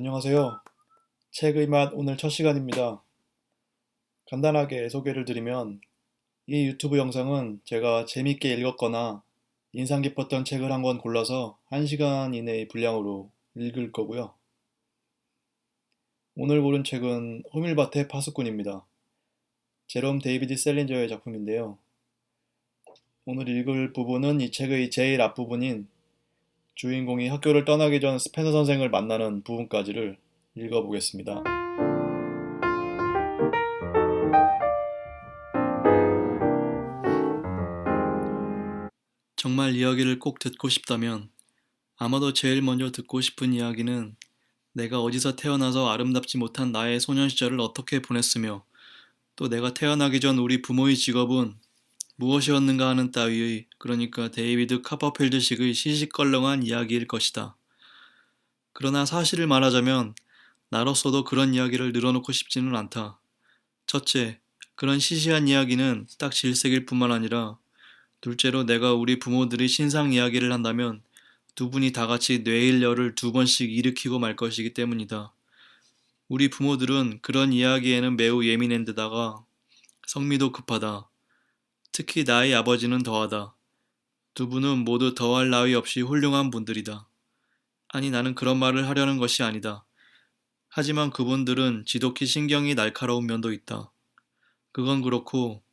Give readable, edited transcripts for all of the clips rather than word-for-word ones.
안녕하세요. 책의 맛 오늘 첫 시간입니다. 간단하게 소개를 드리면 이 유튜브 영상은 제가 재밌게 읽었거나 인상 깊었던 책을 한 권 골라서 1시간 이내의 분량으로 읽을 거고요. 오늘 고른 책은 호밀밭의 파수꾼입니다. 제롬 데이비드 셀린저의 작품인데요. 오늘 읽을 부분은 이 책의 제일 앞부분인 주인공이 학교를 떠나기 전 스페너 선생을 만나는 부분까지를 읽어보겠습니다. 정말 이야기를 꼭 듣고 싶다면 아마도 제일 먼저 듣고 싶은 이야기는 내가 어디서 태어나서 아름답지 못한 나의 소년 시절을 어떻게 보냈으며 또 내가 태어나기 전 우리 부모의 직업은 무엇이었는가 하는 따위의, 그러니까 데이비드 카퍼필드식의 시시껄렁한 이야기일 것이다. 그러나 사실을 말하자면 나로서도 그런 이야기를 늘어놓고 싶지는 않다. 첫째, 그런 시시한 이야기는 딱 질색일 뿐만 아니라 둘째로 내가 우리 부모들의 신상 이야기를 한다면 두 분이 다 같이 뇌일열을 2번씩 일으키고 말 것이기 때문이다. 우리 부모들은 그런 이야기에는 매우 예민한 데다가 성미도 급하다. 특히 나의 아버지는 더하다. 두 분은 모두 더할 나위 없이 훌륭한 분들이다. 아니, 나는 그런 말을 하려는 것이 아니다. 하지만 그분들은 지독히 신경이 날카로운 면도 있다. 그건 그렇고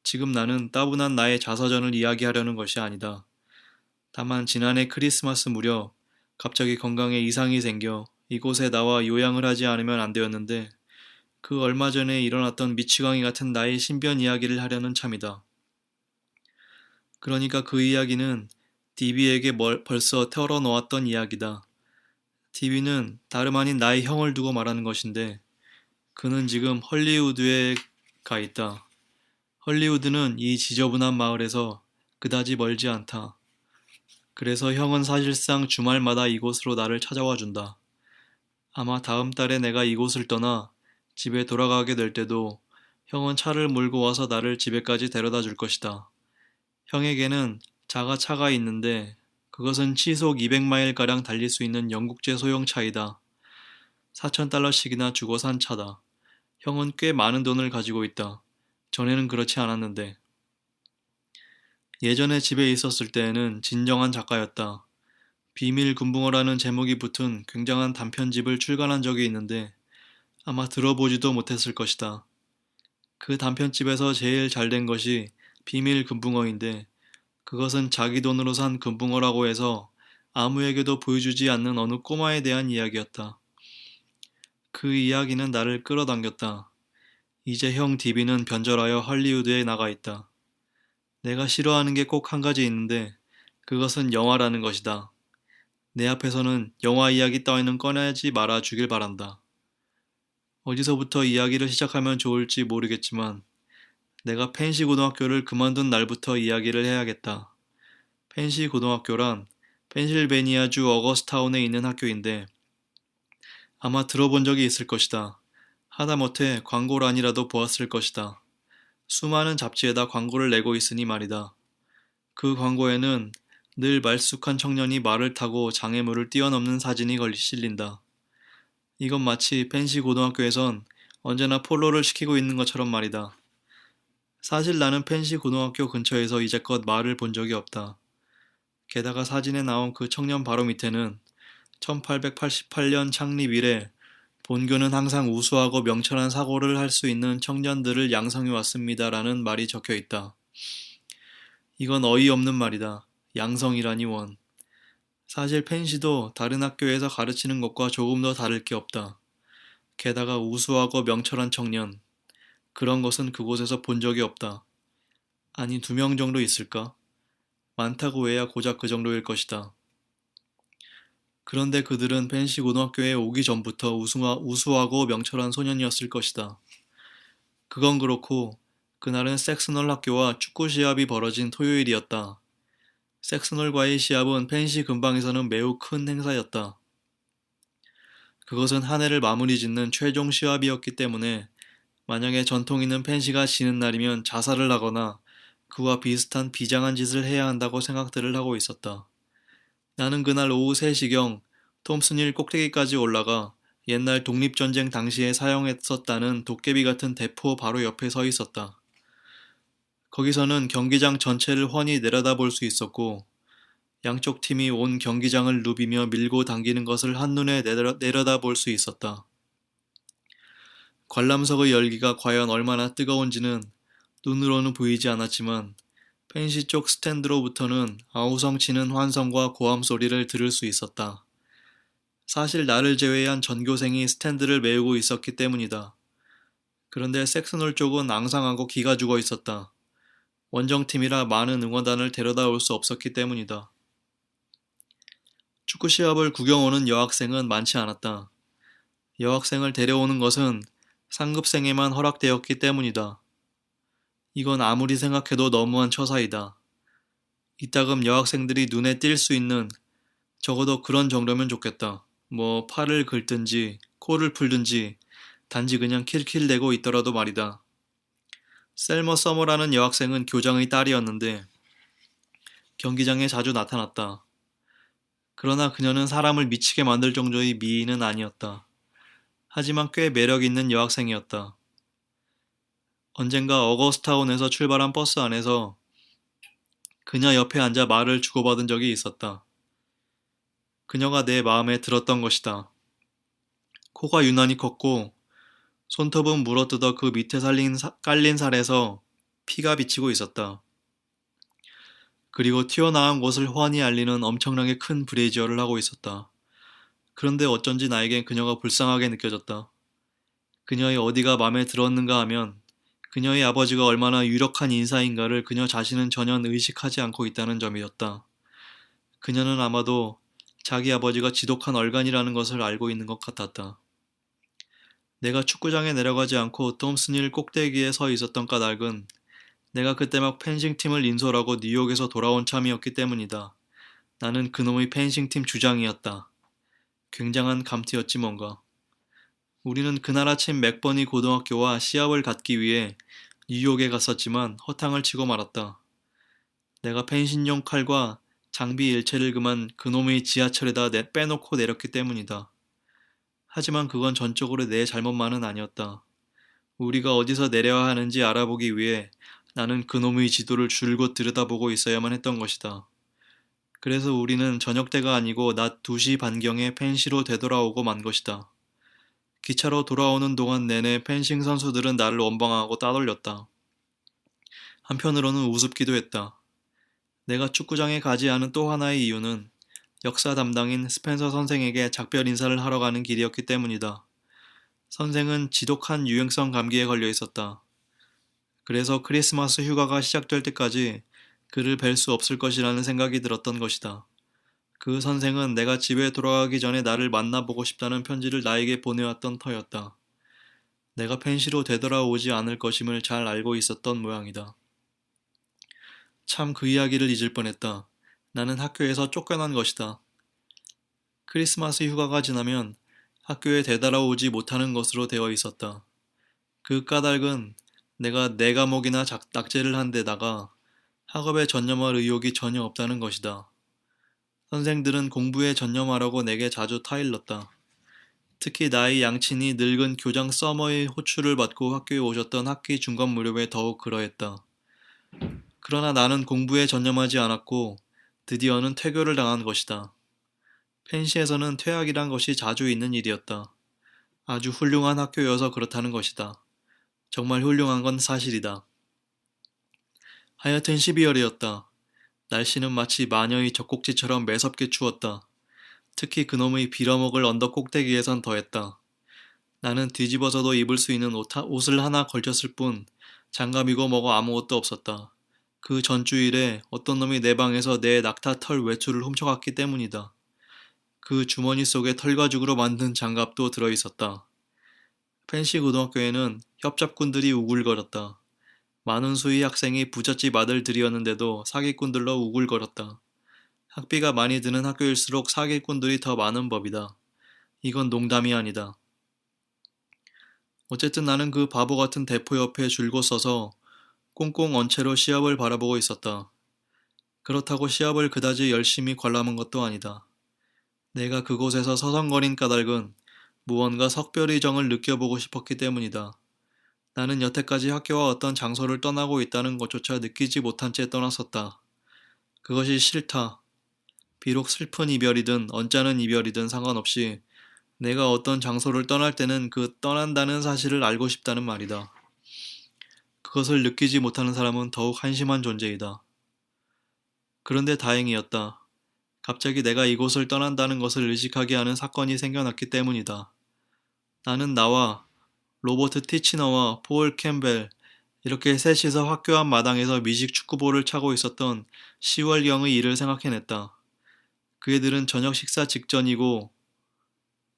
지금 나는 따분한 나의 자서전을 이야기하려는 것이 아니다. 다만 지난해 크리스마스 무렵 갑자기 건강에 이상이 생겨 이곳에 나와 요양을 하지 않으면 안 되었는데 그 얼마 전에 일어났던 미치광이 같은 나의 신변 이야기를 하려는 참이다. 그러니까 그 이야기는 DB에게 벌써 털어놓았던 이야기다. DB는 다름 아닌 나의 형을 두고 말하는 것인데 그는 지금 헐리우드에 가 있다. 헐리우드는 이 지저분한 마을에서 그다지 멀지 않다. 그래서 형은 사실상 주말마다 이곳으로 나를 찾아와 준다. 아마 다음 달에 내가 이곳을 떠나 집에 돌아가게 될 때도 형은 차를 몰고 와서 나를 집에까지 데려다 줄 것이다. 형에게는 자가차가 있는데 그것은 시속 200마일가량 달릴 수 있는 영국제 소형차이다. 4,000달러씩이나 주고 산 차다. 형은 꽤 많은 돈을 가지고 있다. 전에는 그렇지 않았는데. 예전에 집에 있었을 때에는 진정한 작가였다. 비밀 금붕어라는 제목이 붙은 굉장한 단편집을 출간한 적이 있는데 아마 들어보지도 못했을 것이다. 그 단편집에서 제일 잘된 것이 비밀 금붕어인데 그것은 자기 돈으로 산 금붕어라고 해서 아무에게도 보여주지 않는 어느 꼬마에 대한 이야기였다. 그 이야기는 나를 끌어당겼다. 이제 형 디비는 변절하여 할리우드에 나가 있다. 내가 싫어하는 게 꼭 한 가지 있는데 그것은 영화라는 것이다. 내 앞에서는 영화 이야기 따위는 꺼내지 말아 주길 바란다. 어디서부터 이야기를 시작하면 좋을지 모르겠지만 내가 펜시 고등학교를 그만둔 날부터 이야기를 해야겠다. 펜시 고등학교란 펜실베니아주 어거스타운에 있는 학교인데 아마 들어본 적이 있을 것이다. 하다못해 광고란이라도 보았을 것이다. 수많은 잡지에다 광고를 내고 있으니 말이다. 그 광고에는 늘 말쑥한 청년이 말을 타고 장애물을 뛰어넘는 사진이 실린다. 이건 마치 펜시 고등학교에선 언제나 폴로를 시키고 있는 것처럼 말이다. 사실 나는 펜시 고등학교 근처에서 이제껏 말을 본 적이 없다. 게다가 사진에 나온 그 청년 바로 밑에는 1888년 창립 이래 본교는 항상 우수하고 명철한 사고를 할 수 있는 청년들을 양성해 왔습니다라는 말이 적혀 있다. 이건 어이없는 말이다. 양성이라니 원. 사실 펜시도 다른 학교에서 가르치는 것과 조금 더 다를 게 없다. 게다가 우수하고 명철한 청년. 그런 것은 그곳에서 본 적이 없다. 아니 2명 정도 있을까? 많다고 해야 고작 그 정도일 것이다. 그런데 그들은 펜시 고등학교에 오기 전부터 우수하고 명철한 소년이었을 것이다. 그건 그렇고 그날은 섹스널 학교와 축구 시합이 벌어진 토요일이었다. 섹스널과의 시합은 펜시 근방에서는 매우 큰 행사였다. 그것은 한 해를 마무리 짓는 최종 시합이었기 때문에 만약에 전통 있는 펜시가 지는 날이면 자살을 하거나 그와 비슷한 비장한 짓을 해야 한다고 생각들을 하고 있었다. 나는 그날 오후 3시경 톰슨힐 꼭대기까지 올라가 옛날 독립전쟁 당시에 사용했었다는 도깨비 같은 대포 바로 옆에 서 있었다. 거기서는 경기장 전체를 훤히 내려다볼 수 있었고 양쪽 팀이 온 경기장을 누비며 밀고 당기는 것을 한눈에 내려다볼 수 있었다. 관람석의 열기가 과연 얼마나 뜨거운지는 눈으로는 보이지 않았지만 펜시 쪽 스탠드로부터는 아우성치는 환성과 고함 소리를 들을 수 있었다. 사실 나를 제외한 전교생이 스탠드를 메우고 있었기 때문이다. 그런데 섹스놀 쪽은 앙상하고 기가 죽어 있었다. 원정팀이라 많은 응원단을 데려다 올 수 없었기 때문이다. 축구 시합을 구경 오는 여학생은 많지 않았다. 여학생을 데려오는 것은 상급생에만 허락되었기 때문이다. 이건 아무리 생각해도 너무한 처사이다. 이따금 여학생들이 눈에 띌 수 있는 적어도 그런 정도면 좋겠다. 뭐 팔을 긁든지 코를 풀든지 단지 그냥 킬킬대고 있더라도 말이다. 셀머 서머라는 여학생은 교장의 딸이었는데 경기장에 자주 나타났다. 그러나 그녀는 사람을 미치게 만들 정도의 미인은 아니었다. 하지만 꽤 매력 있는 여학생이었다. 언젠가 어거스타운에서 출발한 버스 안에서 그녀 옆에 앉아 말을 주고받은 적이 있었다. 그녀가 내 마음에 들었던 것이다. 코가 유난히 컸고 손톱은 물어뜯어 그 밑에 깔린 살에서 피가 비치고 있었다. 그리고 튀어나온 곳을 훤히 알리는 엄청나게 큰 브레이지어를 하고 있었다. 그런데 어쩐지 나에겐 그녀가 불쌍하게 느껴졌다. 그녀의 어디가 마음에 들었는가 하면 그녀의 아버지가 얼마나 유력한 인사인가를 그녀 자신은 전혀 의식하지 않고 있다는 점이었다. 그녀는 아마도 자기 아버지가 지독한 얼간이라는 것을 알고 있는 것 같았다. 내가 축구장에 내려가지 않고 톰슨힐 꼭대기에 서 있었던 까닭은 내가 그때 막 펜싱팀을 인솔하고 뉴욕에서 돌아온 참이었기 때문이다. 나는 그놈의 펜싱팀 주장이었다. 굉장한 감투였지 뭔가. 우리는 그날 아침 맥버니 고등학교와 시합을 갖기 위해 뉴욕에 갔었지만 허탕을 치고 말았다. 내가 펜싱용 칼과 장비 일체를 그만 그놈의 지하철에다 빼놓고 내렸기 때문이다. 하지만 그건 전적으로 내 잘못만은 아니었다. 우리가 어디서 내려야 하는지 알아보기 위해 나는 그놈의 지도를 줄곧 들여다보고 있어야만 했던 것이다. 그래서 우리는 저녁 때가 아니고 낮 2시 반경에 펜시로 되돌아오고 만 것이다. 기차로 돌아오는 동안 내내 펜싱 선수들은 나를 원망하고 따돌렸다. 한편으로는 우습기도 했다. 내가 축구장에 가지 않은 또 하나의 이유는 역사 담당인 스펜서 선생에게 작별 인사를 하러 가는 길이었기 때문이다. 선생은 지독한 유행성 감기에 걸려 있었다. 그래서 크리스마스 휴가가 시작될 때까지 그를 뵐 수 없을 것이라는 생각이 들었던 것이다. 그 선생은 내가 집에 돌아가기 전에 나를 만나보고 싶다는 편지를 나에게 보내왔던 터였다. 내가 펜시로 되돌아오지 않을 것임을 잘 알고 있었던 모양이다. 참 그 이야기를 잊을 뻔했다. 나는 학교에서 쫓겨난 것이다. 크리스마스 휴가가 지나면 학교에 되돌아오지 못하는 것으로 되어 있었다. 그 까닭은 내가 네 과목이나 낙제를 한 데다가 학업에 전념할 의욕이 전혀 없다는 것이다. 선생들은 공부에 전념하라고 내게 자주 타일렀다. 특히 나의 양친이 늙은 교장 서머의 호출을 받고 학교에 오셨던 학기 중간 무렵에 더욱 그러했다. 그러나 나는 공부에 전념하지 않았고 드디어는 퇴교를 당한 것이다. 펜시에서는 퇴학이란 것이 자주 있는 일이었다. 아주 훌륭한 학교여서 그렇다는 것이다. 정말 훌륭한 건 사실이다. 하여튼 12월이었다. 날씨는 마치 마녀의 젖꼭지처럼 매섭게 추웠다. 특히 그놈의 빌어먹을 언덕 꼭대기에선 더했다. 나는 뒤집어서도 입을 수 있는 옷을 하나 걸쳤을 뿐 장갑이고 뭐고 아무것도 없었다. 그 전주일에 어떤 놈이 내 방에서 내 낙타 털 외투를 훔쳐갔기 때문이다. 그 주머니 속에 털가죽으로 만든 장갑도 들어있었다. 펜시 고등학교에는 협잡꾼들이 우글거렸다. 많은 수의 학생이 부잣집 아들들이었는데도 사기꾼들로 우글거렸다. 학비가 많이 드는 학교일수록 사기꾼들이 더 많은 법이다. 이건 농담이 아니다. 어쨌든 나는 그 바보 같은 대포 옆에 줄곧 서서 꽁꽁 언 채로 시합을 바라보고 있었다. 그렇다고 시합을 그다지 열심히 관람한 것도 아니다. 내가 그곳에서 서성거린 까닭은 무언가 석별의 정을 느껴보고 싶었기 때문이다. 나는 여태까지 학교와 어떤 장소를 떠나고 있다는 것조차 느끼지 못한 채 떠났었다. 그것이 싫다. 비록 슬픈 이별이든 언짢은 이별이든 상관없이 내가 어떤 장소를 떠날 때는 그 떠난다는 사실을 알고 싶다는 말이다. 그것을 느끼지 못하는 사람은 더욱 한심한 존재이다. 그런데 다행이었다. 갑자기 내가 이곳을 떠난다는 것을 의식하게 하는 사건이 생겨났기 때문이다. 나는 나와 로버트 티치너와 폴 캠벨 이렇게 셋이서 학교 앞 마당에서 미식 축구볼을 차고 있었던 10월경의 일을 생각해냈다. 그 애들은 저녁 식사 직전이고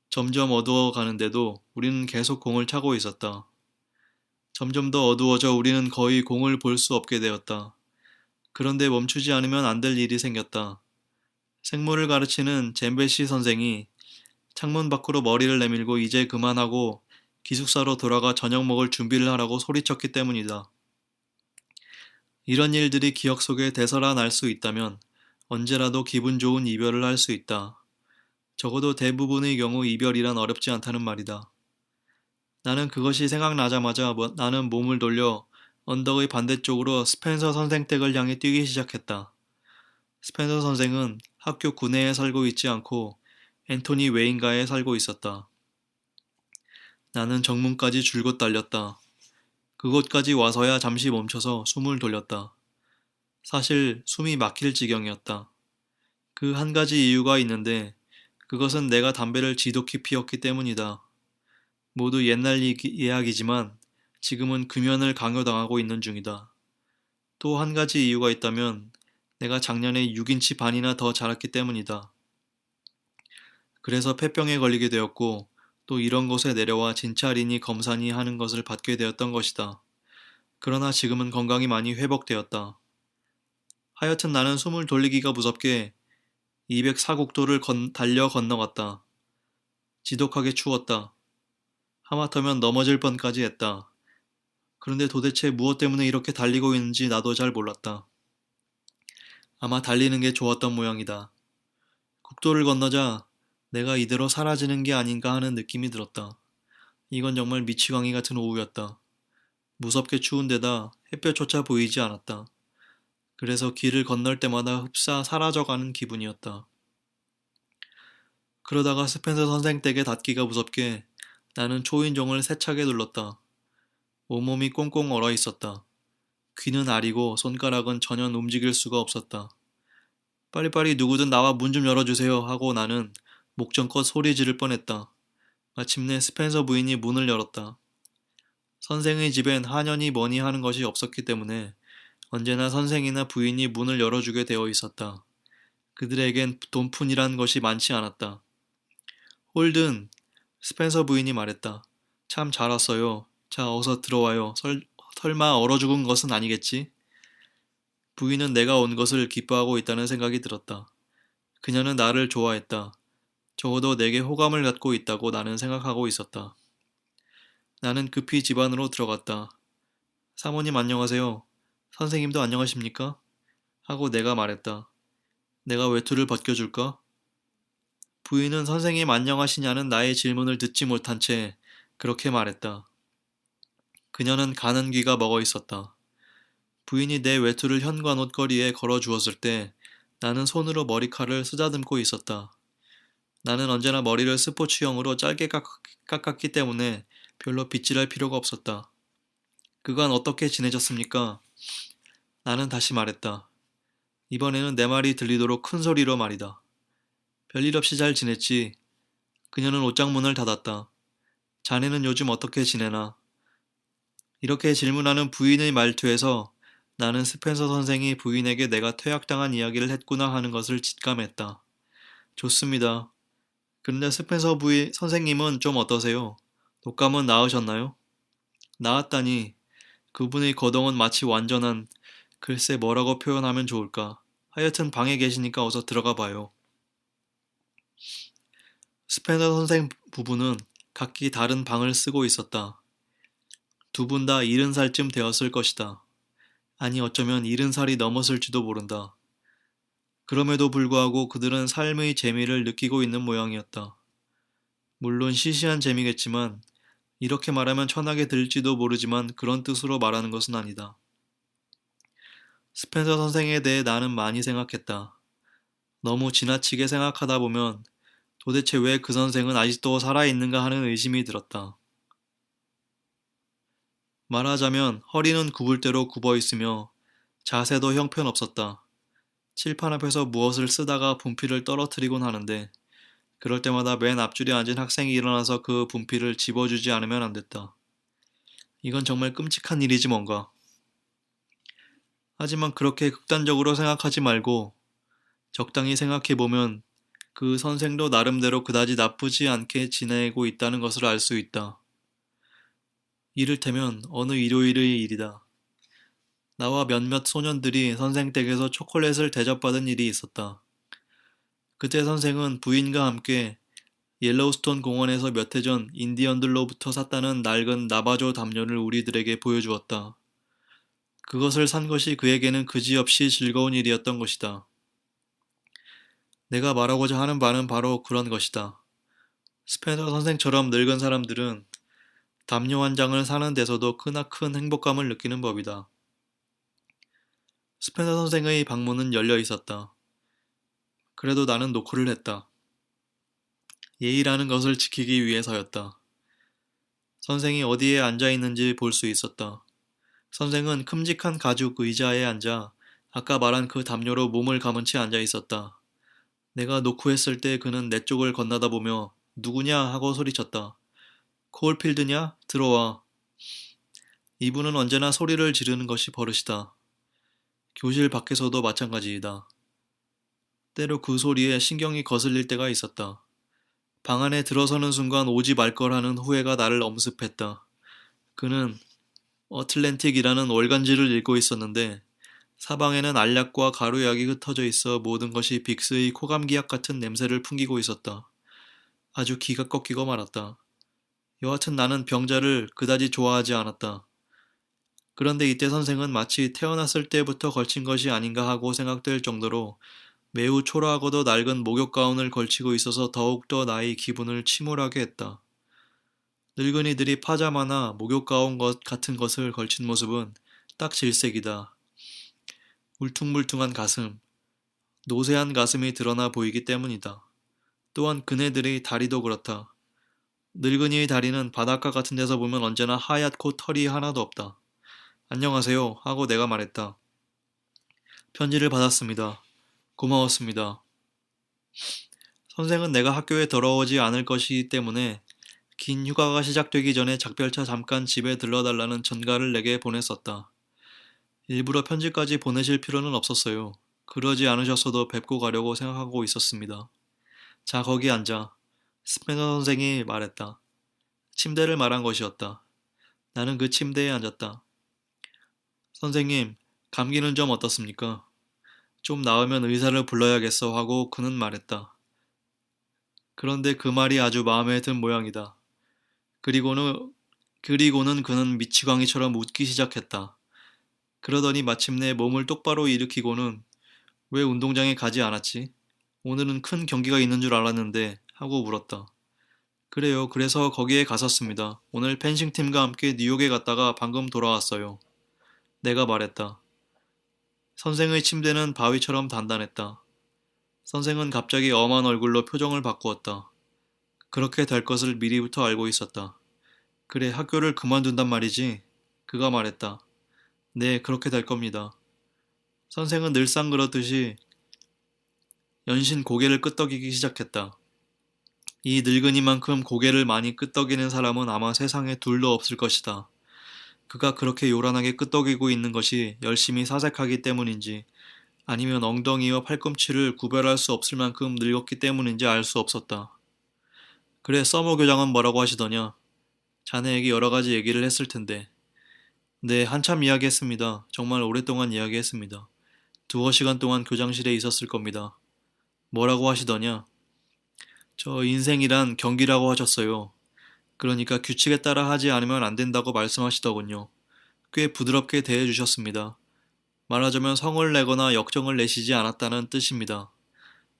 점점 어두워 가는데도 우리는 계속 공을 차고 있었다. 점점 더 어두워져 우리는 거의 공을 볼 수 없게 되었다. 그런데 멈추지 않으면 안 될 일이 생겼다. 생물을 가르치는 잼베시 선생이 창문 밖으로 머리를 내밀고 이제 그만하고 기숙사로 돌아가 저녁 먹을 준비를 하라고 소리쳤기 때문이다. 이런 일들이 기억 속에 되살아날 수 있다면 언제라도 기분 좋은 이별을 할 수 있다. 적어도 대부분의 경우 이별이란 어렵지 않다는 말이다. 나는 그것이 생각나자마자 나는 몸을 돌려 언덕의 반대쪽으로 스펜서 선생 댁을 향해 뛰기 시작했다. 스펜서 선생은 학교 구내에 살고 있지 않고 앤토니 웨인가에 살고 있었다. 나는 정문까지 줄곧 달렸다. 그곳까지 와서야 잠시 멈춰서 숨을 돌렸다. 사실 숨이 막힐 지경이었다. 그 한 가지 이유가 있는데 그것은 내가 담배를 지독히 피웠기 때문이다. 모두 옛날 이야기지만 지금은 금연을 강요당하고 있는 중이다. 또 한 가지 이유가 있다면 내가 작년에 6인치 반이나 더 자랐기 때문이다. 그래서 폐병에 걸리게 되었고 또 이런 곳에 내려와 진찰이니 검사니 하는 것을 받게 되었던 것이다. 그러나 지금은 건강이 많이 회복되었다. 하여튼 나는 숨을 돌리기가 무섭게 204국도를 달려 건너갔다. 지독하게 추웠다. 하마터면 넘어질 뻔까지 했다. 그런데 도대체 무엇 때문에 이렇게 달리고 있는지 나도 잘 몰랐다. 아마 달리는 게 좋았던 모양이다. 국도를 건너자 내가 이대로 사라지는 게 아닌가 하는 느낌이 들었다. 이건 정말 미치광이 같은 오후였다. 무섭게 추운 데다 햇볕조차 보이지 않았다. 그래서 길을 건널 때마다 흡사 사라져가는 기분이었다. 그러다가 스펜서 선생 댁에 닿기가 무섭게 나는 초인종을 세차게 눌렀다. 온몸이 꽁꽁 얼어 있었다. 귀는 아리고 손가락은 전혀 움직일 수가 없었다. 빨리빨리 누구든 나와 문 좀 열어주세요 하고 나는 목전껏 소리 지를 뻔했다. 마침내 스펜서 부인이 문을 열었다. 선생의 집엔 하년이 뭐니 하는 것이 없었기 때문에 언제나 선생이나 부인이 문을 열어주게 되어 있었다. 그들에겐 돈푼이란 것이 많지 않았다. 홀든, 스펜서 부인이 말했다. 참 잘 왔어요. 자, 어서 들어와요. 설마 얼어 죽은 것은 아니겠지? 부인은 내가 온 것을 기뻐하고 있다는 생각이 들었다. 그녀는 나를 좋아했다. 적어도 내게 호감을 갖고 있다고 나는 생각하고 있었다. 나는 급히 집 안으로 들어갔다. 사모님 안녕하세요. 선생님도 안녕하십니까? 하고 내가 말했다. 내가 외투를 벗겨줄까? 부인은 선생님 안녕하시냐는 나의 질문을 듣지 못한 채 그렇게 말했다. 그녀는 가는 귀가 먹어 있었다. 부인이 내 외투를 현관 옷걸이에 걸어 주었을 때 나는 손으로 머리칼을 쓰다듬고 있었다. 나는 언제나 머리를 스포츠형으로 짧게 깎았기 때문에 별로 빗질할 필요가 없었다. 그간 어떻게 지내셨습니까? 나는 다시 말했다. 이번에는 내 말이 들리도록 큰 소리로 말이다. 별일 없이 잘 지냈지. 그녀는 옷장문을 닫았다. 자네는 요즘 어떻게 지내나? 이렇게 질문하는 부인의 말투에서 나는 스펜서 선생이 부인에게 내가 퇴학당한 이야기를 했구나 하는 것을 직감했다. 좋습니다. 그런데 스펜서 부인 선생님은 좀 어떠세요? 독감은 나으셨나요? 나았다니. 그분의 거동은 마치 완전한, 글쎄 뭐라고 표현하면 좋을까. 하여튼 방에 계시니까 어서 들어가 봐요. 스펜서 선생 부부는 각기 다른 방을 쓰고 있었다. 두 분 다 70살쯤 되었을 것이다. 아니 어쩌면 70살이 넘었을지도 모른다. 그럼에도 불구하고 그들은 삶의 재미를 느끼고 있는 모양이었다. 물론 시시한 재미겠지만 이렇게 말하면 천하게 들릴지도 모르지만 그런 뜻으로 말하는 것은 아니다. 스펜서 선생에 대해 나는 많이 생각했다. 너무 지나치게 생각하다 보면 도대체 왜 그 선생은 아직도 살아있는가 하는 의심이 들었다. 말하자면 허리는 구불대로 굽어 있으며 자세도 형편없었다. 칠판 앞에서 무엇을 쓰다가 분필을 떨어뜨리곤 하는데 그럴 때마다 맨 앞줄에 앉은 학생이 일어나서 그 분필을 집어주지 않으면 안 됐다. 이건 정말 끔찍한 일이지 뭔가. 하지만 그렇게 극단적으로 생각하지 말고 적당히 생각해보면 그 선생도 나름대로 그다지 나쁘지 않게 지내고 있다는 것을 알 수 있다. 이를테면 어느 일요일의 일이다. 나와 몇몇 소년들이 선생 댁에서 초콜릿을 대접받은 일이 있었다. 그때 선생은 부인과 함께 옐로우스톤 공원에서 몇 해 전 인디언들로부터 샀다는 낡은 나바조 담요를 우리들에게 보여주었다. 그것을 산 것이 그에게는 그지없이 즐거운 일이었던 것이다. 내가 말하고자 하는 바는 바로 그런 것이다. 스펜서 선생처럼 늙은 사람들은 담요 한 장을 사는 데서도 크나큰 행복감을 느끼는 법이다. 스펜서 선생의 방문은 열려 있었다. 그래도 나는 노크를 했다. 예의라는 것을 지키기 위해서였다. 선생이 어디에 앉아 있는지 볼 수 있었다. 선생은 큼직한 가죽 의자에 앉아 아까 말한 그 담요로 몸을 감은 채 앉아 있었다. 내가 노크했을 때 그는 내 쪽을 건너다 보며 누구냐 하고 소리쳤다. 코울필드냐? 들어와. 이분은 언제나 소리를 지르는 것이 버릇이다. 교실 밖에서도 마찬가지이다. 때로 그 소리에 신경이 거슬릴 때가 있었다. 방 안에 들어서는 순간 오지 말 거라는 후회가 나를 엄습했다. 그는 어틀랜틱이라는 월간지를 읽고 있었는데 사방에는 알약과 가루약이 흩어져 있어 모든 것이 빅스의 코감기약 같은 냄새를 풍기고 있었다. 아주 기가 꺾이고 말았다. 여하튼 나는 병자를 그다지 좋아하지 않았다. 그런데 이때 선생은 마치 태어났을 때부터 걸친 것이 아닌가 하고 생각될 정도로 매우 초라하고도 낡은 목욕 가운을 걸치고 있어서 더욱더 나의 기분을 침울하게 했다. 늙은이들이 파자마나 목욕 가운 것 같은 것을 걸친 모습은 딱 질색이다. 울퉁불퉁한 가슴, 노쇠한 가슴이 드러나 보이기 때문이다. 또한 그네들의 다리도 그렇다. 늙은이의 다리는 바닷가 같은 데서 보면 언제나 하얗고 털이 하나도 없다. 안녕하세요 하고 내가 말했다. 편지를 받았습니다. 고마웠습니다. 선생은 내가 학교에 돌아오지 않을 것이기 때문에 긴 휴가가 시작되기 전에 작별차 잠깐 집에 들러달라는 전가를 내게 보냈었다. 일부러 편지까지 보내실 필요는 없었어요. 그러지 않으셨어도 뵙고 가려고 생각하고 있었습니다. 자, 거기 앉아. 스페너 선생이 말했다. 침대를 말한 것이었다. 나는 그 침대에 앉았다. 선생님, 감기는 좀 어떻습니까? 좀 나으면 의사를 불러야겠어 하고 그는 말했다. 그런데 그 말이 아주 마음에 든 모양이다. 그리고는, 그리고는 그는 미치광이처럼 웃기 시작했다. 그러더니 마침내 몸을 똑바로 일으키고는 왜 운동장에 가지 않았지? 오늘은 큰 경기가 있는 줄 알았는데 하고 물었다. 그래요. 그래서 거기에 갔었습니다. 오늘 펜싱팀과 함께 뉴욕에 갔다가 방금 돌아왔어요. 내가 말했다. 선생의 침대는 바위처럼 단단했다. 선생은 갑자기 엄한 얼굴로 표정을 바꾸었다. 그렇게 될 것을 미리부터 알고 있었다. 그래, 학교를 그만둔단 말이지? 그가 말했다. 네, 그렇게 될 겁니다. 선생은 늘상 그렇듯이 연신 고개를 끄덕이기 시작했다. 이 늙은이만큼 고개를 많이 끄덕이는 사람은 아마 세상에 둘도 없을 것이다. 그가 그렇게 요란하게 끄덕이고 있는 것이 열심히 사색하기 때문인지 아니면 엉덩이와 팔꿈치를 구별할 수 없을 만큼 늙었기 때문인지 알 수 없었다. 그래, 서머 교장은 뭐라고 하시더냐? 자네에게 여러 가지 얘기를 했을 텐데. 네, 한참 이야기했습니다. 정말 오랫동안 이야기했습니다. 2시간 동안 교장실에 있었을 겁니다. 뭐라고 하시더냐? 저 인생이란 경기라고 하셨어요. 그러니까 규칙에 따라 하지 않으면 안 된다고 말씀하시더군요. 꽤 부드럽게 대해주셨습니다. 말하자면 성을 내거나 역정을 내시지 않았다는 뜻입니다.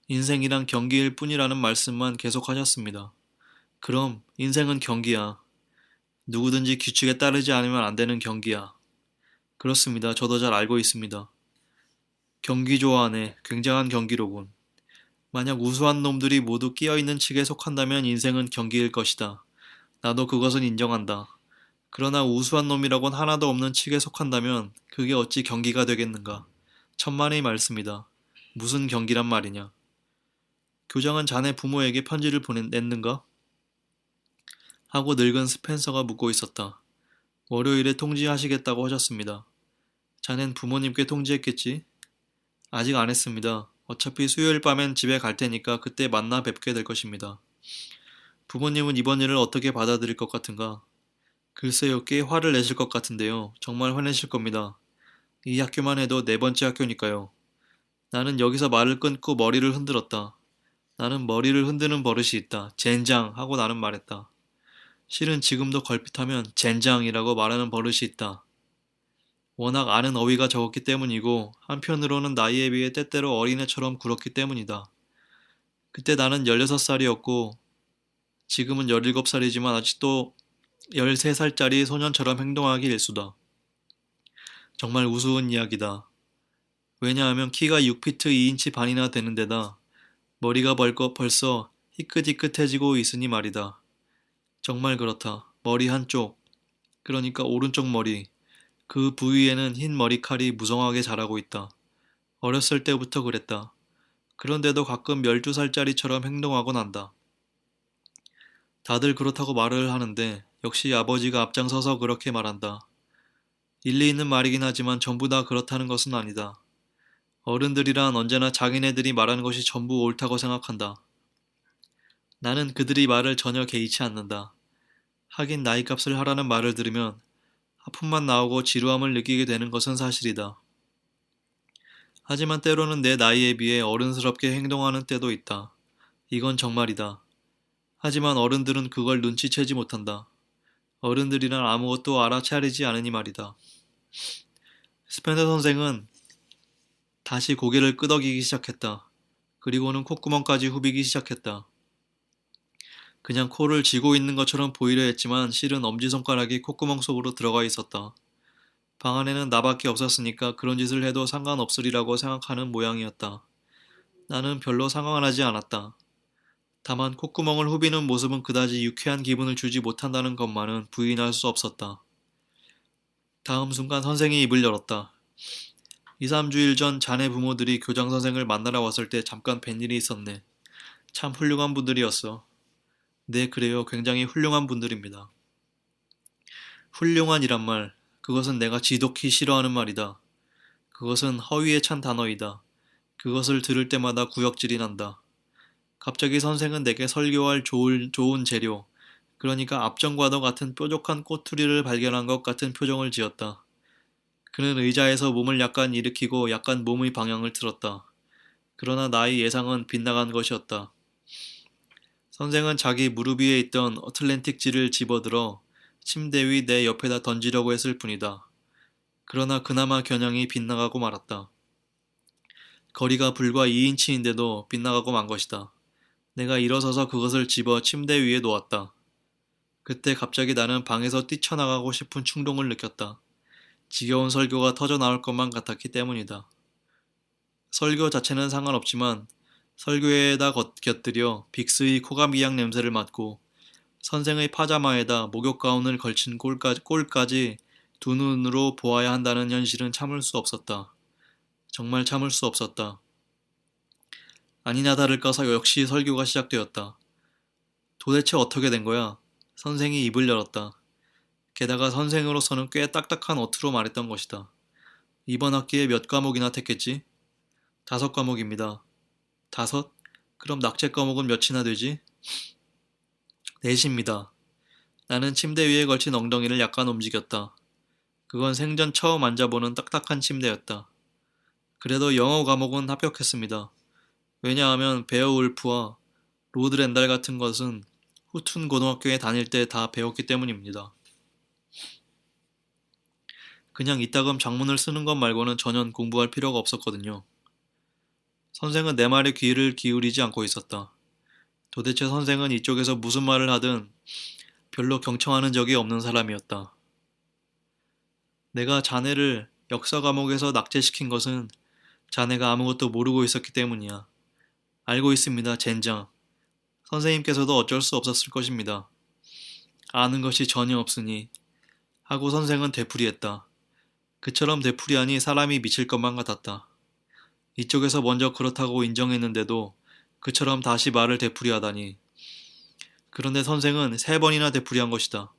인생이란 경기일 뿐이라는 말씀만 계속하셨습니다. 그럼 인생은 경기야. 누구든지 규칙에 따르지 않으면 안 되는 경기야. 그렇습니다. 저도 잘 알고 있습니다. 경기조 안에 굉장한 경기로군. 만약 우수한 놈들이 모두 끼어있는 칙에 속한다면 인생은 경기일 것이다. 나도 그것은 인정한다. 그러나 우수한 놈이라곤 하나도 없는 칙에 속한다면 그게 어찌 경기가 되겠는가? 천만의 말씀이다. 무슨 경기란 말이냐? 교장은 자네 부모에게 편지를 보냈는가? 하고 늙은 스펜서가 묻고 있었다. 월요일에 통지하시겠다고 하셨습니다. 자넨 부모님께 통지했겠지? 아직 안 했습니다. 어차피 수요일 밤엔 집에 갈 테니까 그때 만나 뵙게 될 것입니다. 부모님은 이번 일을 어떻게 받아들일 것 같은가? 글쎄요, 꽤 화를 내실 것 같은데요. 정말 화내실 겁니다. 이 학교만 해도 네 번째 학교니까요. 나는 여기서 말을 끊고 머리를 흔들었다. 나는 머리를 흔드는 버릇이 있다. 젠장! 하고 나는 말했다. 실은 지금도 걸핏하면 젠장이라고 말하는 버릇이 있다. 워낙 아는 어휘가 적었기 때문이고 한편으로는 나이에 비해 때때로 어린애처럼 굴었기 때문이다. 그때 나는 16살이었고 지금은 17살이지만 아직도 13살짜리 소년처럼 행동하기 일쑤다. 정말 우스운 이야기다. 왜냐하면 키가 6피트 2인치 반이나 되는 데다 머리가 벌써 희끗희끗해지고 있으니 말이다. 정말 그렇다. 머리 한쪽, 그러니까 오른쪽 머리, 그 부위에는 흰 머리칼이 무성하게 자라고 있다. 어렸을 때부터 그랬다. 그런데도 가끔 12살짜리처럼 행동하곤 한다. 다들 그렇다고 말을 하는데 역시 아버지가 앞장서서 그렇게 말한다. 일리 있는 말이긴 하지만 전부 다 그렇다는 것은 아니다. 어른들이란 언제나 자기네들이 말하는 것이 전부 옳다고 생각한다. 나는 그들이 말을 전혀 개의치 않는다. 하긴 나이값을 하라는 말을 들으면 하품만 나오고 지루함을 느끼게 되는 것은 사실이다. 하지만 때로는 내 나이에 비해 어른스럽게 행동하는 때도 있다. 이건 정말이다. 하지만 어른들은 그걸 눈치채지 못한다. 어른들이란 아무것도 알아차리지 않으니 말이다. 스펜서 선생은 다시 고개를 끄덕이기 시작했다. 그리고는 콧구멍까지 후비기 시작했다. 그냥 코를 쥐고 있는 것처럼 보이려 했지만 실은 엄지손가락이 콧구멍 속으로 들어가 있었다. 방 안에는 나밖에 없었으니까 그런 짓을 해도 상관없으리라고 생각하는 모양이었다. 나는 별로 상관하지 않았다. 다만 콧구멍을 후비는 모습은 그다지 유쾌한 기분을 주지 못한다는 것만은 부인할 수 없었다. 다음 순간 선생이 입을 열었다. 2, 3주일 전 자네 부모들이 교장 선생을 만나러 왔을 때 잠깐 뵌 일이 있었네. 참 훌륭한 분들이었어. 네, 그래요. 굉장히 훌륭한 분들입니다. 훌륭한이란 말, 그것은 내가 지독히 싫어하는 말이다. 그것은 허위에 찬 단어이다. 그것을 들을 때마다 구역질이 난다. 갑자기 선생은 내게 설교할 좋은 재료, 그러니까 앞전과도 같은 뾰족한 꼬투리를 발견한 것 같은 표정을 지었다. 그는 의자에서 몸을 약간 일으키고 약간 몸의 방향을 틀었다. 그러나 나의 예상은 빗나간 것이었다. 선생은 자기 무릎 위에 있던 어틀랜틱지를 집어들어 침대 위 내 옆에다 던지려고 했을 뿐이다. 그러나 그나마 겨냥이 빗나가고 말았다. 거리가 불과 2인치인데도 빗나가고 만 것이다. 내가 일어서서 그것을 집어 침대 위에 놓았다. 그때 갑자기 나는 방에서 뛰쳐나가고 싶은 충동을 느꼈다. 지겨운 설교가 터져 나올 것만 같았기 때문이다. 설교 자체는 상관없지만 설교에다 곁들여 빅스의 코감기약 냄새를 맡고 선생의 파자마에다 목욕 가운을 걸친 꼴까지 두 눈으로 보아야 한다는 현실은 참을 수 없었다. 정말 참을 수 없었다. 아니나 다를까 역시 설교가 시작되었다. 도대체 어떻게 된 거야? 선생이 입을 열었다. 게다가 선생으로서는 꽤 딱딱한 어투로 말했던 것이다. 이번 학기에 몇 과목이나 택했지? 5과목입니다. 5? 그럼 낙제 과목은 몇이나 되지? 4입니다. 나는 침대 위에 걸친 엉덩이를 약간 움직였다. 그건 생전 처음 앉아보는 딱딱한 침대였다. 그래도 영어 과목은 합격했습니다. 왜냐하면 베어울프와 로드 렌달 같은 것은 후툰 고등학교에 다닐 때 다 배웠기 때문입니다. 그냥 이따금 작문을 쓰는 것 말고는 전혀 공부할 필요가 없었거든요. 선생은 내 말에 귀를 기울이지 않고 있었다. 도대체 선생은 이쪽에서 무슨 말을 하든 별로 경청하는 적이 없는 사람이었다. 내가 자네를 역사 과목에서 낙제시킨 것은 자네가 아무것도 모르고 있었기 때문이야. 알고 있습니다, 젠장. 선생님께서도 어쩔 수 없었을 것입니다. 아는 것이 전혀 없으니 하고 선생은 되풀이했다. 그처럼 되풀이하니 사람이 미칠 것만 같았다. 이쪽에서 먼저 그렇다고 인정했는데도 그처럼 다시 말을 되풀이하다니. 그런데 선생은 3번이나 되풀이한 것이다.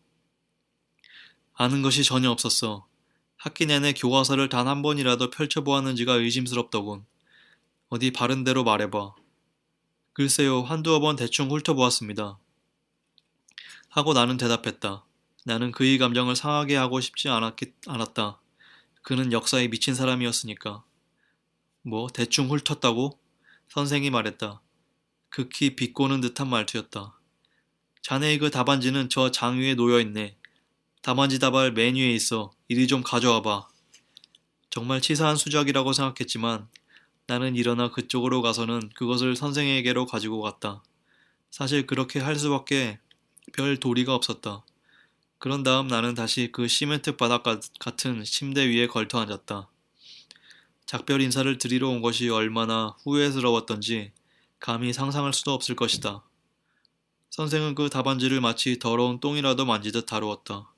아는 것이 전혀 없었어. 학기 내내 교과서를 단 한 번이라도 펼쳐보았는지가 의심스럽더군. 어디 바른 대로 말해봐. 글쎄요, 한두어 번 대충 훑어보았습니다. 하고 나는 대답했다. 나는 그의 감정을 상하게 하고 싶지 않았다. 그는 역사에 미친 사람이었으니까. 뭐, 대충 훑었다고? 선생이 말했다. 극히 비꼬는 듯한 말투였다. 자네의 그 답안지는 저 장 위에 놓여있네. 답안지 다발 맨 위에 있어. 이리 좀 가져와봐. 정말 치사한 수작이라고 생각했지만 나는 일어나 그쪽으로 가서는 그것을 선생에게로 가지고 갔다. 사실 그렇게 할 수밖에 별 도리가 없었다. 그런 다음 나는 다시 그 시멘트 바닥 같은 침대 위에 걸터 앉았다. 작별 인사를 드리러 온 것이 얼마나 후회스러웠던지 감히 상상할 수도 없을 것이다. 선생은 그 답안지를 마치 더러운 똥이라도 만지듯 다루었다.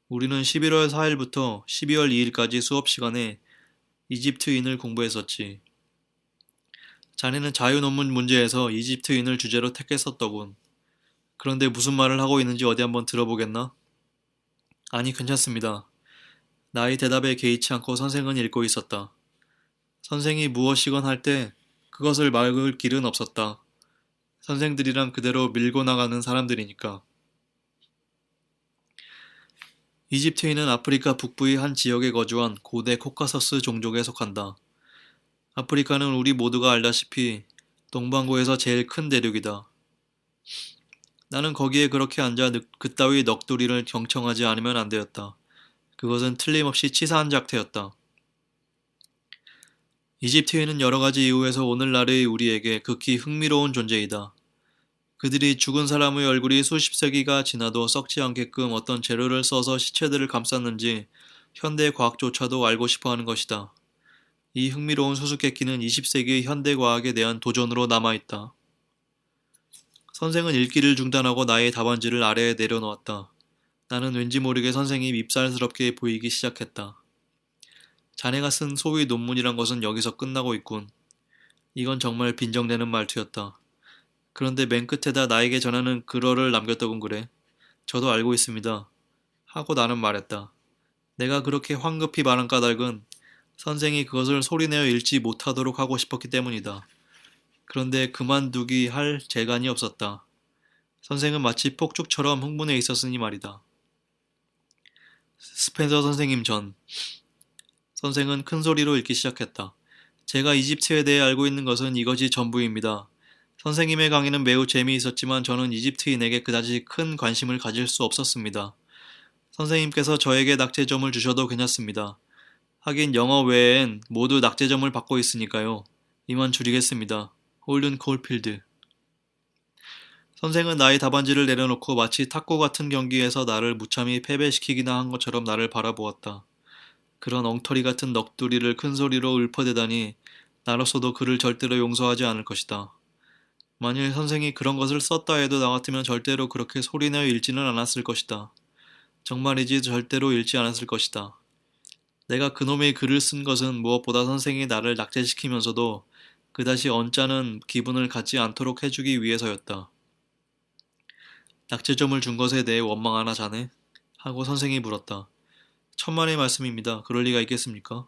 우리는 11월 4일부터 12월 2일까지 수업 시간에 이집트인을 공부했었지. 자네는 자유논문 문제에서 이집트인을 주제로 택했었더군. 그런데 무슨 말을 하고 있는지 어디 한번 들어보겠나? 아니, 괜찮습니다. 나의 대답에 개의치 않고 선생은 읽고 있었다. 선생이 무엇이건 할 때 그것을 막을 길은 없었다. 선생들이랑 그대로 밀고 나가는 사람들이니까. 이집트인은 아프리카 북부의 한 지역에 거주한 고대 코카서스 종족에 속한다. 아프리카는 우리 모두가 알다시피 동반구에서 제일 큰 대륙이다. 나는 거기에 그렇게 앉아 그따위 넋두리를 경청하지 않으면 안 되었다. 그것은 틀림없이 치사한 작태였다. 이집트인은 여러 가지 이유에서 오늘날의 우리에게 극히 흥미로운 존재이다. 그들이 죽은 사람의 얼굴이 수십 세기가 지나도 썩지 않게끔 어떤 재료를 써서 시체들을 감쌌는지 현대 과학조차도 알고 싶어 하는 것이다. 이 흥미로운 수수께끼는 20세기의 현대 과학에 대한 도전으로 남아있다. 선생은 읽기를 중단하고 나의 답안지를 아래에 내려놓았다. 나는 왠지 모르게 선생이 밉살스럽게 보이기 시작했다. 자네가 쓴 소위 논문이란 것은 여기서 끝나고 있군. 이건 정말 빈정대는 말투였다. 그런데 맨 끝에다 나에게 전하는 글어를 남겼더군 그래. 저도 알고 있습니다. 하고 나는 말했다. 내가 그렇게 황급히 말한 까닭은 선생이 그것을 소리내어 읽지 못하도록 하고 싶었기 때문이다. 그런데 그만두기 할 재간이 없었다. 선생은 마치 폭죽처럼 흥분해 있었으니 말이다. 스펜서 선생님 전. 선생은 큰 소리로 읽기 시작했다. 제가 이집트에 대해 알고 있는 것은 이것이 전부입니다. 선생님의 강의는 매우 재미있었지만 저는 이집트인에게 그다지 큰 관심을 가질 수 없었습니다. 선생님께서 저에게 낙제점을 주셔도 괜찮습니다. 하긴 영어 외엔 모두 낙제점을 받고 있으니까요. 이만 줄이겠습니다. 홀든 콜필드. 선생은 나의 답안지를 내려놓고 마치 탁구 같은 경기에서 나를 무참히 패배시키기나 한 것처럼 나를 바라보았다. 그런 엉터리 같은 넋두리를 큰 소리로 읊어대다니 나로서도 그를 절대로 용서하지 않을 것이다. 만일 선생이 그런 것을 썼다 해도 나 같으면 절대로 그렇게 소리내어 읽지는 않았을 것이다. 정말이지 절대로 읽지 않았을 것이다. 내가 그놈의 글을 쓴 것은 무엇보다 선생이 나를 낙제시키면서도 그다지 언짢은 기분을 갖지 않도록 해주기 위해서였다. 낙제점을 준 것에 대해 원망하나 자네? 하고 선생이 물었다. 천만의 말씀입니다. 그럴 리가 있겠습니까?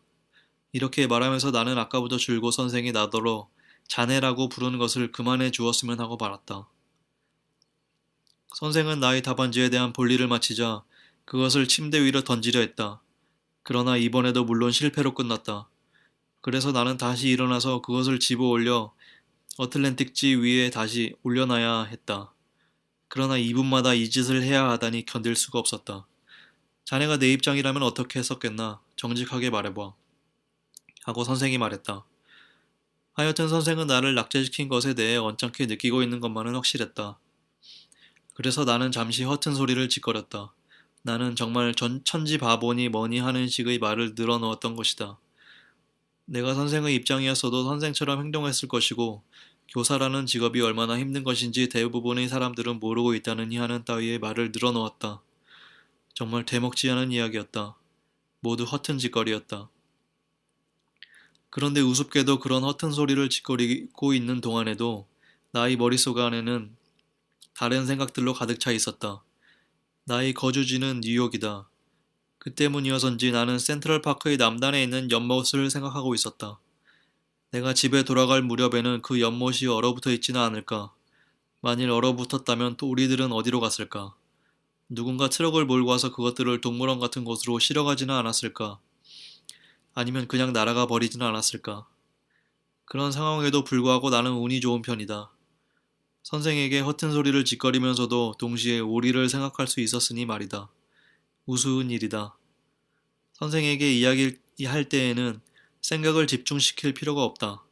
이렇게 말하면서 나는 아까부터 줄곧 선생이 나더러 자네라고 부르는 것을 그만해 주었으면 하고 말았다. 선생은 나의 답안지에 대한 볼일을 마치자 그것을 침대 위로 던지려 했다. 그러나 이번에도 물론 실패로 끝났다. 그래서 나는 다시 일어나서 그것을 집어 올려 어틀랜틱지 위에 다시 올려놔야 했다. 그러나 2분마다 이 짓을 해야 하다니 견딜 수가 없었다. 자네가 내 입장이라면 어떻게 했었겠나? 정직하게 말해봐. 하고 선생이 말했다. 하여튼 선생은 나를 낙제시킨 것에 대해 언짢게 느끼고 있는 것만은 확실했다. 그래서 나는 잠시 허튼 소리를 짓거렸다. 나는 정말 천지 바보니 뭐니 하는 식의 말을 늘어놓았던 것이다. 내가 선생의 입장이었어도 선생처럼 행동했을 것이고, 교사라는 직업이 얼마나 힘든 것인지 대부분의 사람들은 모르고 있다느니 하는 따위의 말을 늘어놓았다. 정말 되먹지 않은 이야기였다. 모두 허튼 짓거리였다. 그런데 우습게도 그런 허튼 소리를 짓거리고 있는 동안에도 나의 머릿속 안에는 다른 생각들로 가득 차 있었다. 나의 거주지는 뉴욕이다. 그 때문이어서인지 나는 센트럴파크의 남단에 있는 연못을 생각하고 있었다. 내가 집에 돌아갈 무렵에는 그 연못이 얼어붙어 있지는 않을까. 만일 얼어붙었다면 또 우리들은 어디로 갔을까? 누군가 트럭을 몰고 와서 그것들을 동물원 같은 곳으로 실어가지는 않았을까? 아니면 그냥 날아가 버리지는 않았을까? 그런 상황에도 불구하고 나는 운이 좋은 편이다. 선생에게 허튼 소리를 짓거리면서도 동시에 우리를 생각할 수 있었으니 말이다. 우스운 일이다. 선생에게 이야기할 때에는 생각을 집중시킬 필요가 없다.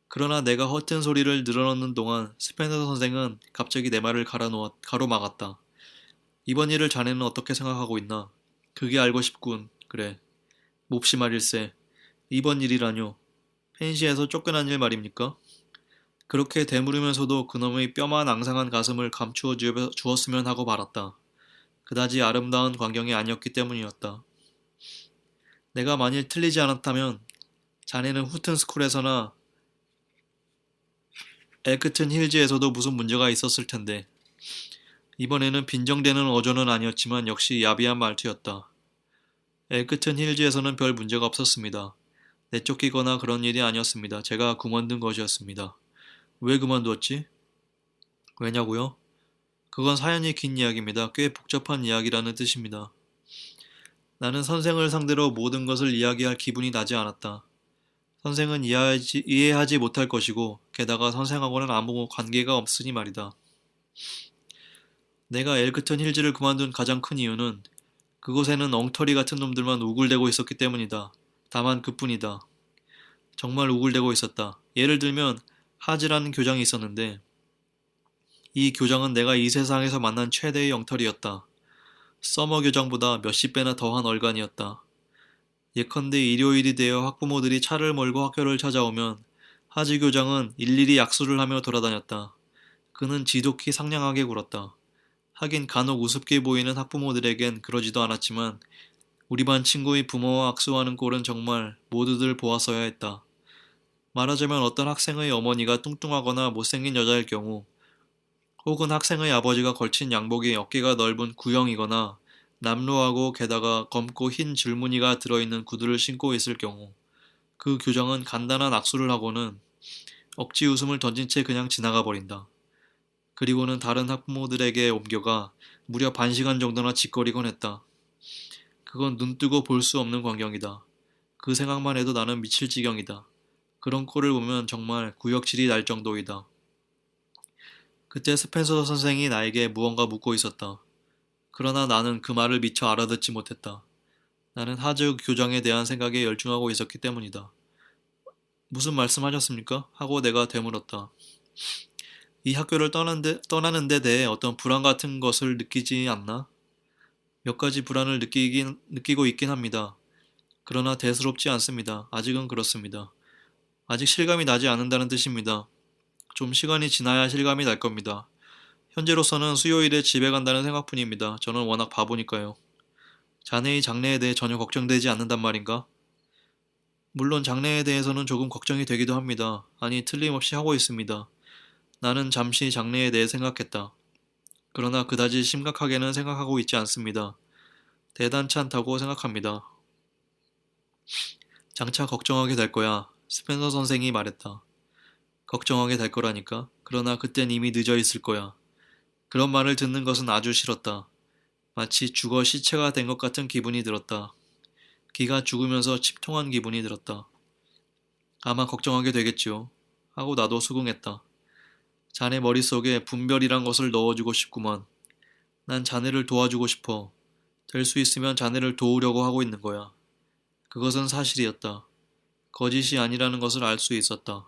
그러나 내가 허튼 소리를 늘어놓는 동안 스펜서 선생은 갑자기 내 말을 가로막았다. 이번 일을 자네는 어떻게 생각하고 있나? 그게 알고 싶군. 그래. 몹시 말일세. 이번 일이라뇨. 펜시에서 쫓겨난 일 말입니까? 그렇게 되물으면서도 그놈의 뼈만 앙상한 가슴을 감추어 주었으면 하고 바랐다. 그다지 아름다운 광경이 아니었기 때문이었다. 내가 만일 틀리지 않았다면 자네는 후튼스쿨에서나 엘크튼 힐즈에서도 무슨 문제가 있었을 텐데. 이번에는 빈정대는 어조는 아니었지만 역시 야비한 말투였다. 엘크튼 힐즈에서는 별 문제가 없었습니다. 내쫓기거나 그런 일이 아니었습니다. 제가 그만둔 것이었습니다. 왜 그만두었지? 왜냐고요? 그건 사연이 긴 이야기입니다. 꽤 복잡한 이야기라는 뜻입니다. 나는 선생을 상대로 모든 것을 이야기할 기분이 나지 않았다. 선생은 이해하지 못할 것이고, 게다가 선생하고는 아무 관계가 없으니 말이다. 내가 엘크턴 힐즈를 그만둔 가장 큰 이유는 그곳에는 엉터리 같은 놈들만 우글대고 있었기 때문이다. 다만 그뿐이다. 정말 우글대고 있었다. 예를 들면 하즈라는 교장이 있었는데 이 교장은 내가 이 세상에서 만난 최대의 엉터리였다. 서머 교장보다 몇십 배나 더한 얼간이었다. 예컨대 일요일이 되어 학부모들이 차를 몰고 학교를 찾아오면 하지 교장은 일일이 약수를 하며 돌아다녔다. 그는 지독히 상냥하게 굴었다. 하긴 간혹 우습게 보이는 학부모들에겐 그러지도 않았지만 우리 반 친구의 부모와 악수하는 꼴은 정말 모두들 보았어야 했다. 말하자면 어떤 학생의 어머니가 뚱뚱하거나 못생긴 여자일 경우 혹은 학생의 아버지가 걸친 양복이 어깨가 넓은 구형이거나 남루하고 게다가 검고 흰 줄무늬가 들어있는 구두를 신고 있을 경우 그 교장은 간단한 악수를 하고는 억지 웃음을 던진 채 그냥 지나가 버린다. 그리고는 다른 학부모들에게 옮겨가 무려 반 시간 정도나 짓거리곤 했다. 그건 눈뜨고 볼 수 없는 광경이다. 그 생각만 해도 나는 미칠 지경이다. 그런 꼴을 보면 정말 구역질이 날 정도이다. 그때 스펜서 선생이 나에게 무언가 묻고 있었다. 그러나 나는 그 말을 미처 알아듣지 못했다. 나는 하즈 교장에 대한 생각에 열중하고 있었기 때문이다. 무슨 말씀하셨습니까? 하고 내가 되물었다. 이 학교를 떠나는 데 대해 어떤 불안 같은 것을 느끼지 않나? 몇 가지 불안을 느끼고 있긴 합니다. 그러나 대수롭지 않습니다. 아직은 그렇습니다. 아직 실감이 나지 않는다는 뜻입니다. 좀 시간이 지나야 실감이 날 겁니다. 현재로서는 수요일에 집에 간다는 생각뿐입니다. 저는 워낙 바보니까요. 자네의 장래에 대해 전혀 걱정되지 않는단 말인가? 물론 장래에 대해서는 조금 걱정이 되기도 합니다. 아니, 틀림없이 하고 있습니다. 나는 잠시 장래에 대해 생각했다. 그러나 그다지 심각하게는 생각하고 있지 않습니다. 대단치 않다고 생각합니다. 장차 걱정하게 될 거야. 스펜서 선생이 말했다. 걱정하게 될 거라니까. 그러나 그땐 이미 늦어 있을 거야. 그런 말을 듣는 것은 아주 싫었다. 마치 죽어 시체가 된 것 같은 기분이 들었다. 기가 죽으면서 침통한 기분이 들었다. 아마 걱정하게 되겠지요. 하고 나도 수긍했다. 자네 머릿속에 분별이란 것을 넣어주고 싶구먼. 난 자네를 도와주고 싶어. 될 수 있으면 자네를 도우려고 하고 있는 거야. 그것은 사실이었다. 거짓이 아니라는 것을 알 수 있었다.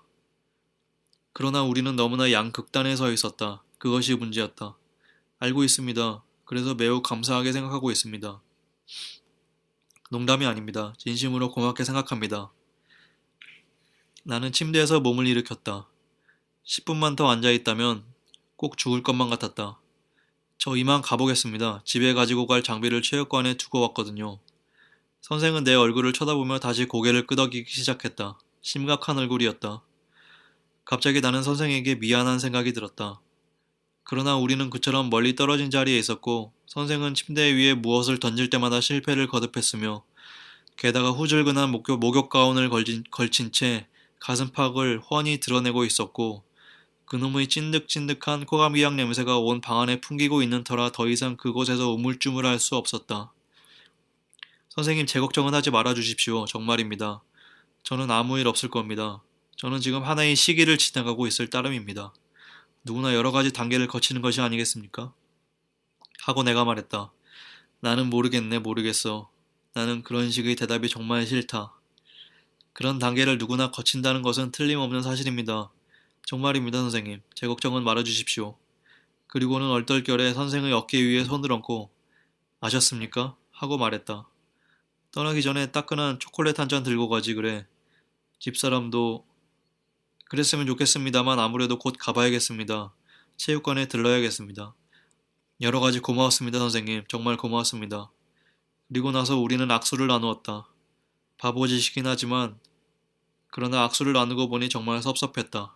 그러나 우리는 너무나 양극단에 서 있었다. 그것이 문제였다. 알고 있습니다. 그래서 매우 감사하게 생각하고 있습니다. 농담이 아닙니다. 진심으로 고맙게 생각합니다. 나는 침대에서 몸을 일으켰다. 10분만 더 앉아있다면 꼭 죽을 것만 같았다. 저 이만 가보겠습니다. 집에 가지고 갈 장비를 체육관에 두고 왔거든요. 선생은 내 얼굴을 쳐다보며 다시 고개를 끄덕이기 시작했다. 심각한 얼굴이었다. 갑자기 나는 선생에게 미안한 생각이 들었다. 그러나 우리는 그처럼 멀리 떨어진 자리에 있었고 선생은 침대 위에 무엇을 던질 때마다 실패를 거듭했으며 게다가 후줄근한 목욕 가운을 걸친 채 가슴팍을 훤히 드러내고 있었고 그놈의 찐득찐득한 코감기약 냄새가 온 방 안에 풍기고 있는 터라 더 이상 그곳에서 우물쭈물할 수 없었다. 선생님, 제 걱정은 하지 말아 주십시오. 정말입니다. 저는 아무 일 없을 겁니다. 저는 지금 하나의 시기를 지나가고 있을 따름입니다. 누구나 여러 가지 단계를 거치는 것이 아니겠습니까? 하고 내가 말했다. 나는 모르겠네, 모르겠어. 나는 그런 식의 대답이 정말 싫다. 그런 단계를 누구나 거친다는 것은 틀림없는 사실입니다. 정말입니다, 선생님. 제 걱정은 말아주십시오. 그리고는 얼떨결에 선생의 어깨 위에 손을 얹고 아셨습니까? 하고 말했다. 떠나기 전에 따끈한 초콜릿 한 잔 들고 가지 그래. 집사람도 그랬으면 좋겠습니다만 아무래도 곧 가봐야겠습니다. 체육관에 들러야겠습니다. 여러 가지 고마웠습니다, 선생님. 정말 고마웠습니다. 그리고 나서 우리는 악수를 나누었다. 바보짓이긴 하지만 그러나 악수를 나누고 보니 정말 섭섭했다.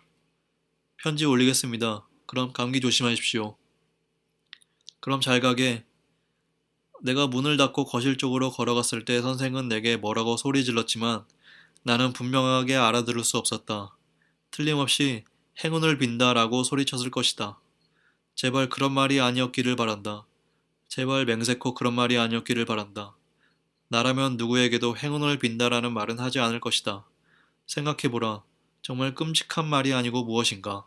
편지 올리겠습니다. 그럼 감기 조심하십시오. 그럼 잘 가게. 내가 문을 닫고 거실 쪽으로 걸어갔을 때 선생은 내게 뭐라고 소리 질렀지만 나는 분명하게 알아들을 수 없었다. 틀림없이 행운을 빈다라고 소리쳤을 것이다. 제발 그런 말이 아니었기를 바란다. 제발 맹세코 그런 말이 아니었기를 바란다. 나라면 누구에게도 행운을 빈다라는 말은 하지 않을 것이다. 생각해보라. 정말 끔찍한 말이 아니고 무엇인가.